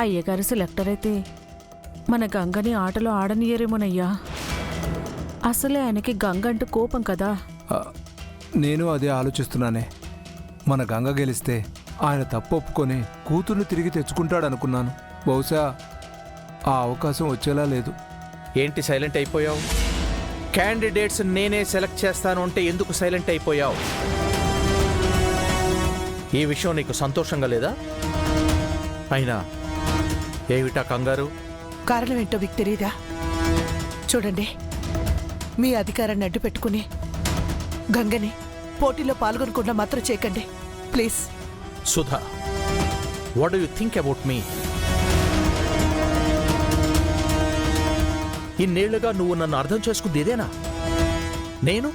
అయ్యగారు సెలెక్టర్ అయితే మన గంగని ఆటలో ఆడనీయరేమోనయ్యా. అసలే ఆయనకి గంగ అంటూ కోపం కదా. నేను అదే ఆలోచిస్తున్నానే. మన గంగ గెలిస్తే ఆయన తప్పు ఒప్పుకొని కూతుర్ని తిరిగి తెచ్చుకుంటాడనుకున్నాను. బహుశా ఆ అవకాశం వచ్చేలా లేదు. ఏంటి సైలెంట్ అయిపోయావు? క్యాండిడేట్స్ నేనే సెలెక్ట్ చేస్తాను అంటే ఎందుకు సైలెంట్ అయిపోయావు? ఈ విషయం నీకు సంతోషంగా లేదా? అయినా ఏమిటా కంగారు? కారణం ఏంటో మీకు తెలీదా? చూడండి, మీ అధికారాన్ని అడ్డు పెట్టుకుని గంగని పోటీలో పాల్గొనకుండా మాత్రం చేయకండి please. Sudha, what do you think about me? ఇన్నేళ్లుగా నువ్వు నన్ను అర్థం చేసుకుంది ఇదేనా? నేను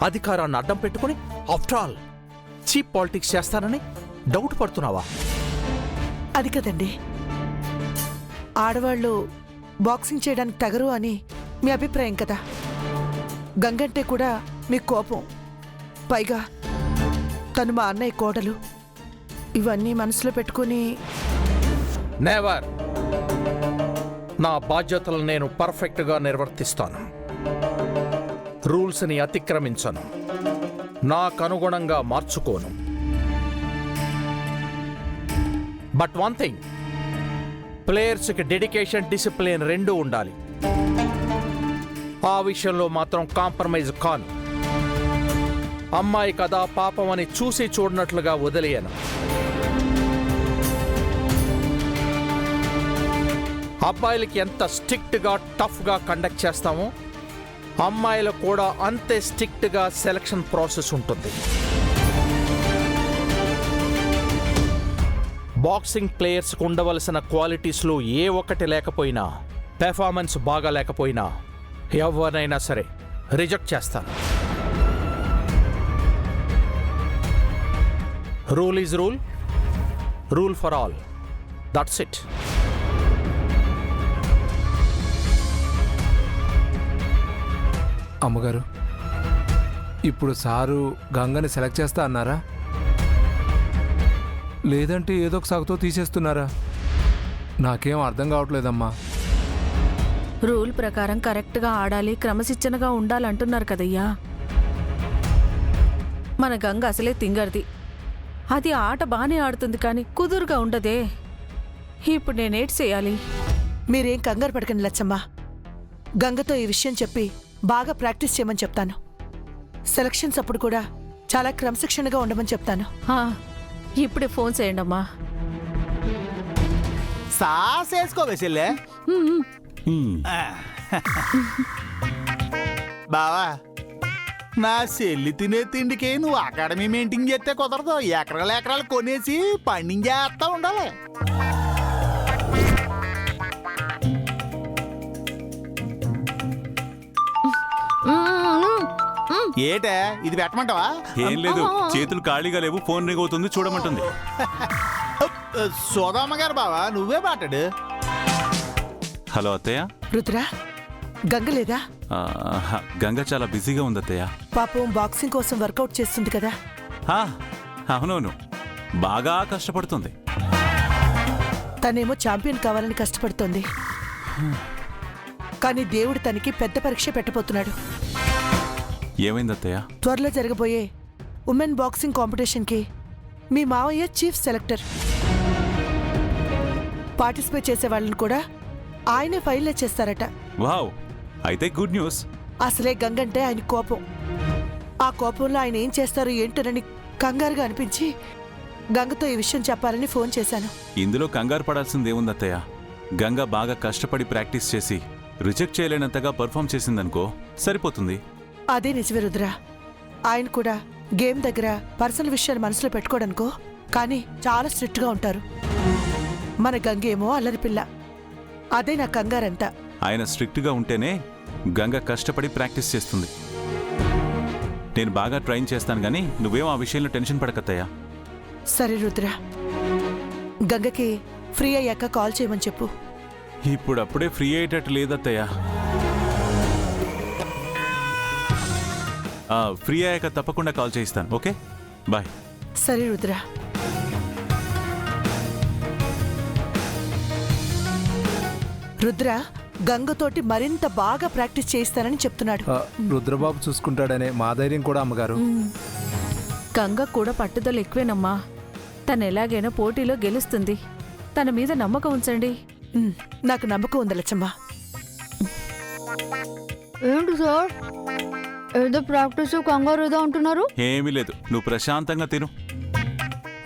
అధికారాన్ని అడ్డం పెట్టుకుని ఆఫ్టర్ ఆల్ చీప్ పాలిటిక్స్ చేస్తానని డౌట్ పడుతున్నావా? అది కదండి, ఆడవాళ్ళు బాక్సింగ్ చేయడానికి తగరు అని మీ అభిప్రాయం కదా. గంగంటే కూడా మీ కోపం. పైగా తను మా అన్నయ్య కోడలు. ఇవన్నీ మనసులో పెట్టుకుని నెవర్. నా బాధ్యతలు నేను పర్ఫెక్ట్గా నిర్వర్తిస్తాను. రూల్స్ని అతిక్రమించను. నాకు అనుగుణంగా మార్చుకోను. బట్ వన్ థింగ్, ప్లేయర్స్కి డెడికేషన్, డిసిప్లిన్ రెండూ ఉండాలి. ఆ విషయంలో మాత్రం కాంప్రమైజ్ కాను. అమ్మాయి కదా పాపం అని చూసి చూడనట్లుగా వదిలేయను. అబ్బాయిలకి ఎంత స్ట్రిక్ట్గా టఫ్గా కండక్ట్ చేస్తామో అమ్మాయిలకు కూడా అంతే స్ట్రిక్ట్గా సెలక్షన్ ప్రాసెస్ ఉంటుంది. బాక్సింగ్ ప్లేయర్స్కి ఉండవలసిన క్వాలిటీస్లో ఏ ఒక్కటి లేకపోయినా, పెర్ఫార్మెన్స్ బాగా లేకపోయినా ఎవరినైనా సరే రిజెక్ట్ చేస్తాను. Rule is rule, rule for all. That's it. అమ్మగారు, ఇప్పుడు సారు గంగని సెలెక్ట్ చేస్తా అన్నారా, లేదంటే ఏదో ఒక సాగుతో తీసేస్తున్నారా? నాకేం అర్థం కావట్లేదమ్మా. రూల్ ప్రకారం కరెక్ట్గా ఆడాలి, క్రమశిక్షణగా ఉండాలంటున్నారు కదయ్యా. మన గంగ అసలే తింగర్ది. అది ఆట బానే ఆడుతుంది కానీ కుదురుగా ఉండదే. ఇప్పుడు నేనేటి చేయాలి? మీరేం కంగారు పడకండి లచ్చమ్మ. గంగతో ఈ విషయం చెప్పి బాగా ప్రాక్టీస్ చేయమని చెప్తాను. సెలక్షన్స్ అప్పుడు కూడా చాలా క్రమశిక్షణగా ఉండమని చెప్తాను. ఇప్పుడే ఫోన్ చేయండమ్మా. సాసేసుకోవే చెల్లె. బావా, నా చెల్లి తినే తిండికి నువ్వు అకాడమీ మెయింటైన్ చేస్తే కుదరదు. ఎకరాలు ఎకరాలు కొనేసి పండించేస్తా ఉండాలి. ఏటే ఇది పెట్టమంటావా? ఏం లేదు, చేతులు ఖాళీగా లేవు, ఫోన్ రింగ్ అవుతుంది, చూడమంటుంది. సోదామ్మ గారు బావా, నువ్వే మాట్లాడు. హలో అత్తయ్య. రుద్రా, గంగ లేదా? గంగ చాలా బిజీగా ఉంది అత్తయ్య. పాపం బాక్సింగ్ కోసం వర్కౌట్ చేస్తుంది కదా. అవునవును, బాగా కష్టపడుతుంది. తనేమో ఛాంపియన్ కావాలని కష్టపడుతోంది. కానీ దేవుడు తనకి పెద్ద పరీక్ష పెట్టబోతున్నాడు. ఏమైంది అత్తయ్య? త్వరలో జరగబోయే ఉమెన్ బాక్సింగ్ కాంపిటీషన్కి మీ మావయ్య చీఫ్ సెలెక్టర్. పార్టిసిపేట్ చేసే వాళ్ళని కూడా ఆయనే ఫైల్లో చేస్తారట. వావ్, అయితే గుడ్ న్యూస్. అసలే గంగంటే ఆయన కోపం. ఆ కోపంలో ఆయన ఏం చేస్తారో ఏంటోనని కంగారుగా అనిపించి గంగతో ఈ విషయం చెప్పాలని ఫోన్ చేశాను. ఇందులో కంగారు పడాల్సింది ఏముంది అత్తయ్య? గంగ బాగా కష్టపడి ప్రాక్టీస్ చేసి రిజెక్ట్ చేయలేనంతగా పర్ఫామ్ చేసిందనుకో, సరిపోతుంది. అదే నిజమే రుద్రా. ఆయన కూడా గేమ్ దగ్గర పర్సనల్ విషయాలు మనసులో పెట్టుకోడనుకో, కానీ చాలా స్ట్రిక్ట్గా ఉంటారు. మన గంగేమో అల్లరి పిల్ల. అదే నా కంగారంతా. ఆయన స్ట్రిక్ట్గా ఉంటేనే గంగ కష్టపడి ప్రాక్టీస్ చేస్తుంది. నేను బాగా ట్రైన్ చేస్తాను కానీ నువ్వేం ఆ విషయంలో టెన్షన్ పడకత్తయ్యా. సరే రుద్రా, గంగకి ఫ్రీ అయ్యాక కాల్ చేయమని చెప్పు. ఇప్పుడప్పుడే ఫ్రీ అయ్యేటట్టు లేదత్తయ్యా. ఫ్రీ అయ్యాక తప్పకుండా కాల్ చేయిస్తాను. Okay, bye. సరే రుద్రా. రుద్ర గంగతోటి మరింత బాగా ప్రాక్టీస్ చేయిస్తానని చెప్తున్నాడు. రుద్రబాబు చూసుకుంటాడనే మా ధైర్యం కూడా అమ్మగారు. గంగ కూడా పట్టుదల ఎక్కువేనమ్మా. తను ఎలాగైనా పోటీలో గెలుస్తుంది. తన మీద నమ్మకం ఉంచండి. నాకు నమ్మకం ఉంది లచ్చమ్మ. ఏంటి సార్ ఏదో ప్రాక్టీస్ కంగారు ఏదో అంటున్నారు? ఏమీ లేదు, నువ్వు ప్రశాంతంగా తిను.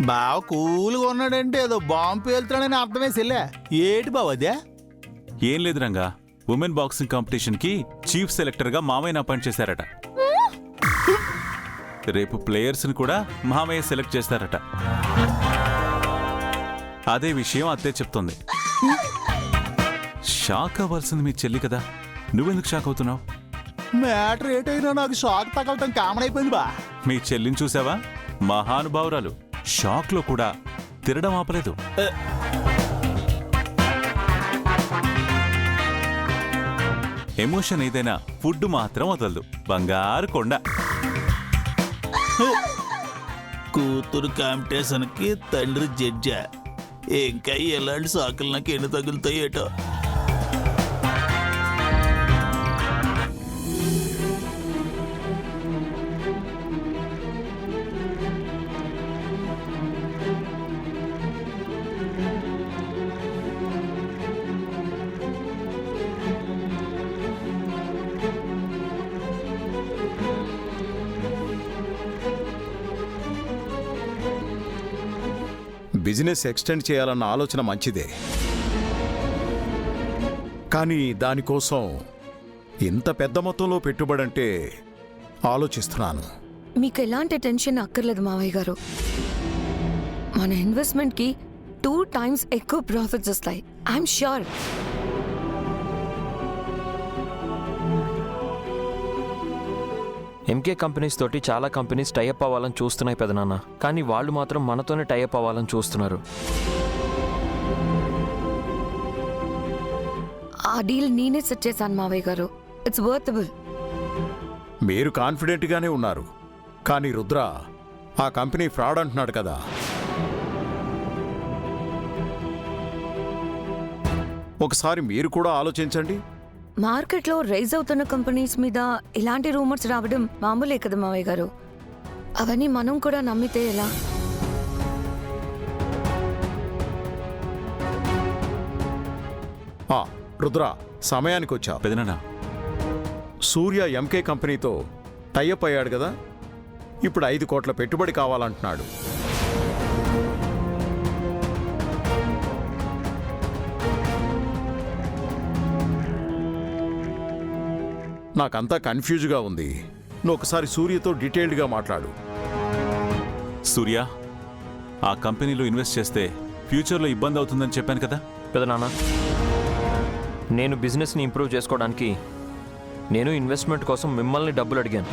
బావ కూల్గా ఉన్నాడంటే ఏదో బాంబు పేలుతున్నాడని అర్థమే సెల్లే. ఏటి బావ అదే? ఏం లేదు రంగా, ఉమెన్ బాక్సింగ్ కాంపిటీషన్కి చీఫ్ సెలెక్టర్గా మామయ్యని అపాయింట్ చేశారట. రేపు ప్లేయర్స్ని కూడా మామయ్య సెలెక్ట్ చేస్తారట. అదే విషయం అత్తే చెప్తోంది. షాక్ అవ్వాల్సింది మీ చెల్లి కదా, నువ్వెందుకు షాక్ అవుతున్నావు? మ్యాటర్ ఏటైనా నాకు షాక్ తగలటం కామన్ అయిపోయింది బా. మీ చెల్లిని చూసావా? మహానుభావురాలు. షాక్లో కూడా తిరగడం ఆపలేదు. ఎమోషన్ ఏదైనా ఫుడ్ మాత్రం వదలదు. బంగారు కొండ. కూతురు కాంపిటీషన్కి తండ్రి జడ్జా. ఇంకా ఎలాంటి సాకులు నాకు ఎన్ని తగులుతాయేటో. బిజినెస్ ఎక్స్టెండ్ చేయాలన్న ఆలోచన మంచిదే, కానీ దానికోసం ఇంత పెద్ద మొత్తంలో పెట్టుబడంటే ఆలోచిస్తున్నాను. మీకు ఎలాంటి టెన్షన్ అక్కర్లేదు మావయ్య గారు. మన ఇన్వెస్ట్మెంట్కి 2 times ఎక్కువ ప్రాఫిట్స్ వస్తాయి. I'm sure. ఎంకే కంపెనీస్ తోటి చాలా కంపెనీస్ టైఅప్ అవ్వాలని చూస్తున్నాయి పెదనాన్న, కానీ వాళ్ళు మాత్రం మనతోనే టైఅప్ అవ్వాలని చూస్తున్నారు. ఆ డీల్ నేనే సెట్ చేశాను మావయ్య గారు. It's worthable. మీరు కాన్ఫిడెంట్గానే ఉన్నారు, కానీ రుద్ర ఆ కంపెనీ ఫ్రాడ్ అంటున్నాడు కదా. ఒకసారి మీరు కూడా ఆలోచించండి. మార్కెట్లో రైజ్ అవుతున్న కంపెనీస్ మీద ఇలాంటి రూమర్స్ రావడం మామూలే కదా మావయ్య గారు. అవన్నీ మనం కూడా నమ్మితే ఎలా? రుద్ర, సమయానికి వచ్చా. పెదనాన్న, సూర్య ఎంకే కంపెనీతో టైఅప్ అయ్యాడు కదా, ఇప్పుడు 5 కోట్ల పెట్టుబడి కావాలంటున్నాడు. నాకంతా కన్ఫ్యూజ్గా ఉంది. నువ్వు ఒకసారి సూర్యతో డీటెయిల్డ్గా మాట్లాడు. సూర్య, ఆ కంపెనీలో ఇన్వెస్ట్ చేస్తే ఫ్యూచర్లో ఇబ్బంది అవుతుందని చెప్పాను కదా. పెదనాన్న, నేను బిజినెస్ని ఇంప్రూవ్ చేసుకోవడానికి నేను ఇన్వెస్ట్మెంట్ కోసం మిమ్మల్ని డబ్బులు అడిగాను.